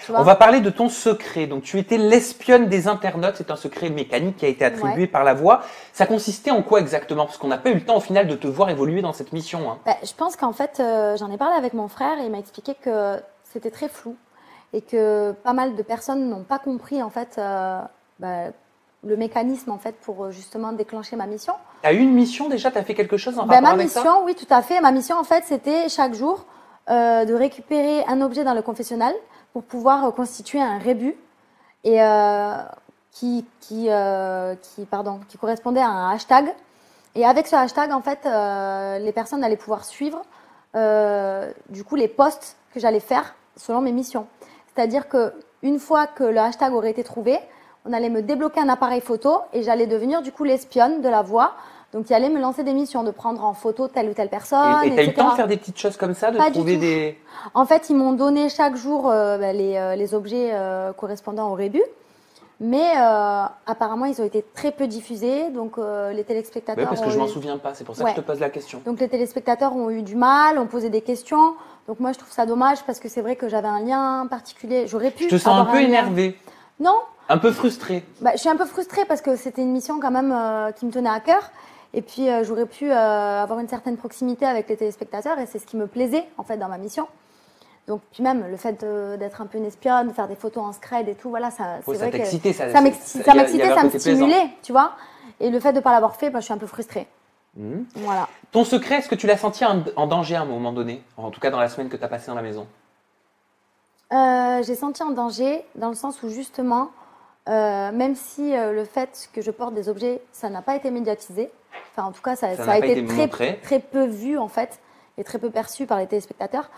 tu vois. On va parler de ton secret. Donc, tu étais l'espionne des internautes. C'est un secret mécanique qui a été attribué par La Voix. Ça consistait en quoi exactement? Parce qu'on n'a pas eu le temps au final de te voir évoluer dans cette mission. Hein. Je pense qu'en fait, j'en ai parlé avec mon frère et il m'a expliqué que c'était très flou et que pas mal de personnes n'ont pas compris en fait le mécanisme en fait pour justement déclencher ma mission. Tu as eu une mission déjà? Tu as fait quelque chose en rapport ma avec mission, ça? oui, tout à fait. Ma mission en fait, c'était chaque jour de récupérer un objet dans le confessionnal pour pouvoir constituer un rébut et qui correspondait à un hashtag. Et avec ce hashtag, en fait, les personnes allaient pouvoir suivre du coup les posts que j'allais faire selon mes missions. C'est-à-dire qu'une fois que le hashtag aurait été trouvé, on allait me débloquer un appareil photo et j'allais devenir du coup l'espionne de La Voix. Donc, il allait me lancer des missions, de prendre en photo telle ou telle personne, Et tu as eu le temps de faire des petites choses comme ça, de Pas trouver du tout. des... En fait, ils m'ont donné chaque jour les objets correspondant au rébut. Mais apparemment, ils ont été très peu diffusés. Donc, les téléspectateurs parce que je m'en souviens pas. C'est pour ça que je te pose la question. Donc, les téléspectateurs ont eu du mal, ont posé des questions. Donc, moi, je trouve ça dommage parce que c'est vrai que j'avais un lien particulier. J'aurais pu. Je te sens un peu énervée. Non. Un peu frustrée. Je suis un peu frustrée parce que c'était une mission quand même qui me tenait à cœur. Et puis, j'aurais pu avoir une certaine proximité avec les téléspectateurs et c'est ce qui me plaisait en fait dans ma mission. Donc, puis même le fait d'être un peu une espionne, de faire des photos en scred et tout, voilà, c'est vrai que ça m'excitait, ça me stimulait, tu vois. Et le fait de ne pas l'avoir fait, je suis un peu frustrée. Voilà. Ton secret, est-ce que tu l'as senti en danger à un moment donné? En tout cas, dans la semaine que tu as passée dans la maison? J'ai senti en danger dans le sens où justement, même si le fait que je porte des objets, ça n'a pas été médiatisé. Enfin, en tout cas, ça a été très peu vu en fait et très peu perçu par les téléspectateurs.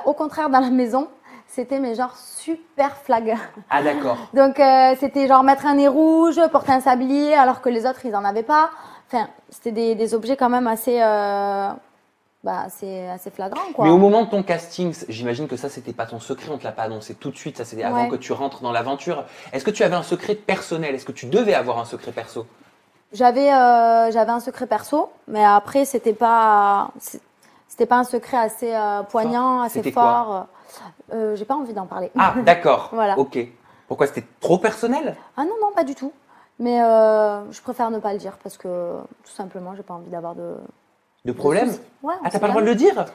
Au contraire, dans la maison, c'était mais genre super flag. Ah d'accord. Donc c'était genre mettre un nez rouge, porter un sablier, alors que les autres ils en avaient pas. Enfin, c'était des objets quand même assez assez flagrant quoi. Mais au moment de ton casting, j'imagine que ça c'était pas ton secret, on te l'a pas annoncé tout de suite, ça c'était avant que tu rentres dans l'aventure. Est-ce que tu avais un secret personnel? Est-ce que tu devais avoir un secret perso? J'avais un secret perso, mais après c'était pas un secret assez poignant, assez fort. J'ai pas envie d'en parler. Ah d'accord. Voilà. Ok. Pourquoi, c'était trop personnel? Ah non, pas du tout. Mais je préfère ne pas le dire parce que tout simplement j'ai pas envie d'avoir de problème? Ouais, t'as pas le droit de le dire?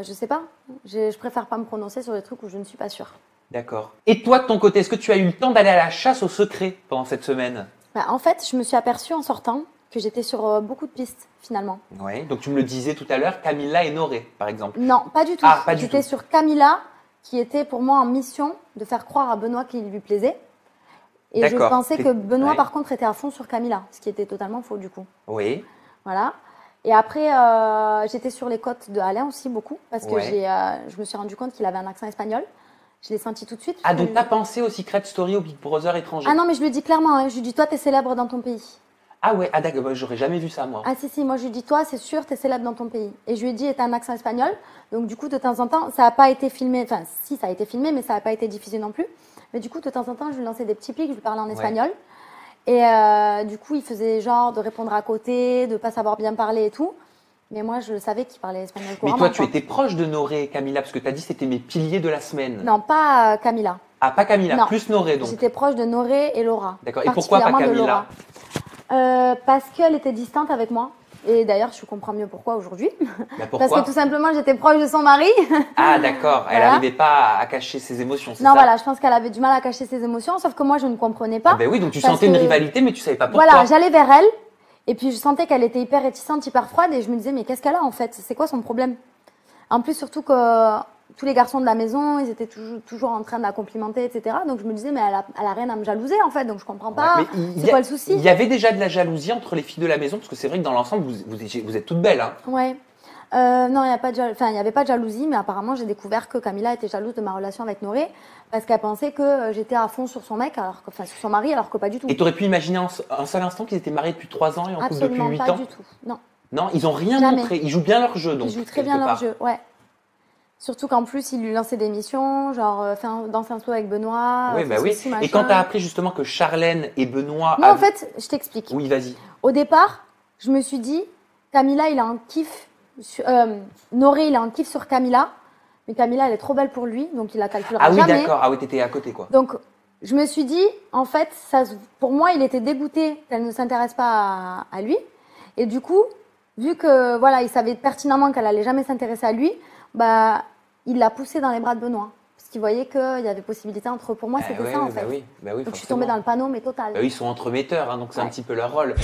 Je sais pas. Je préfère pas me prononcer sur des trucs où je ne suis pas sûre. D'accord. Et toi de ton côté, est-ce que tu as eu le temps d'aller à la chasse au secret pendant cette semaine? En fait, je me suis aperçue en sortant que j'étais sur beaucoup de pistes finalement. Oui, donc tu me le disais tout à l'heure, Camilla et Noré par exemple. Non, pas du tout. Ah, pas du tout. J'étais sur Camilla qui était pour moi en mission de faire croire à Benoît qu'il lui plaisait. Et je pensais que Benoît par contre était à fond sur Camilla, ce qui était totalement faux du coup. Oui. Voilà. Et après, j'étais sur les côtes de Alain aussi beaucoup parce que je me suis rendu compte qu'il avait un accent espagnol. Je l'ai senti tout de suite. Ah, donc t'as pensé au Secret Story au Big Brother étranger? Ah non, mais je lui dis clairement, hein, je lui dis toi, t'es célèbre dans ton pays. Ah ouais, ah d'accord, j'aurais jamais vu ça moi. Ah si, moi je lui dis toi, c'est sûr, t'es célèbre dans ton pays. Et je lui ai dit, t'as un accent espagnol. Donc du coup, de temps en temps, ça n'a pas été filmé, enfin si, ça a été filmé, mais ça n'a pas été diffusé non plus. Mais du coup, de temps en temps, je lui lançais des petits pics, je lui parlais en espagnol. Et du coup, il faisait genre de répondre à côté, de pas savoir bien parler et tout. Mais moi, je savais qu'il parlait espagnol couramment. Mais toi, tu étais proche de Noré et Camilla, parce que tu as dit que c'était mes piliers de la semaine. Non, pas Camilla. Ah, pas Camilla, non. Plus Noré donc. J'étais proche de Noré et Laura. D'accord, et pourquoi pas Camilla? Parce qu'elle était distante avec moi. Et d'ailleurs, je comprends mieux pourquoi aujourd'hui. Pourquoi? Parce que tout simplement, j'étais proche de son mari. Ah d'accord, elle n'arrivait pas à cacher ses émotions, c'est ça? Non, voilà, je pense qu'elle avait du mal à cacher ses émotions, sauf que moi, je ne comprenais pas. Ah ben oui, donc tu sentais une rivalité, mais tu savais pas pourquoi. Voilà, j'allais vers elle. Et puis, je sentais qu'elle était hyper réticente, hyper froide. Et je me disais, mais qu'est-ce qu'elle a en fait? C'est quoi son problème? En plus, surtout que tous les garçons de la maison, ils étaient toujours en train de la complimenter, etc. Donc, je me disais, mais elle a rien à me jalouser en fait. Donc, je comprends pas. C'est quoi le souci? Il y avait déjà de la jalousie entre les filles de la maison? Parce que c'est vrai que dans l'ensemble, vous êtes toutes belles. Hein. Ouais. Non, il n'y avait pas de jalousie. Mais apparemment, j'ai découvert que Camilla était jalouse de ma relation avec Noré. Parce qu'elle pensait que j'étais à fond sur son mec, sur son mari, alors que pas du tout. Et tu aurais pu imaginer un seul instant qu'ils étaient mariés depuis 3 ans et en couple depuis 8 ans? Absolument pas du tout, non. Non, ils n'ont rien montré. Ils jouent bien leur jeu, donc. Ils jouent très bien leur jeu, ouais. Surtout qu'en plus, il lui lançait des missions, genre danser un saut avec Benoît. Oui, bah oui. Et quand tu as appris justement que Charlène et Benoît. Non, en fait, je t'explique. Oui, vas-y. Au départ, je me suis dit, Camilla, il a un kiff. Noré, il a un kiff sur Camilla. mais Camilla, elle est trop belle pour lui, donc il la calculera Ah oui, jamais. d'accord. Ah oui, t'étais à côté, quoi. Donc, je me suis dit, en fait, pour moi, il était dégoûté qu'elle ne s'intéresse pas à lui. Et du coup, vu que voilà, il savait pertinemment qu'elle allait jamais s'intéresser à lui, bah, il l'a poussée dans les bras de Benoît. Parce qu'il voyait qu'il y avait possibilité entre eux. Pour moi, c'était ça, en fait. Oui, donc, je suis forcément. tombée dans le panneau, mais total. Bah oui, ils sont entremetteurs, hein, donc c'est un petit peu leur rôle.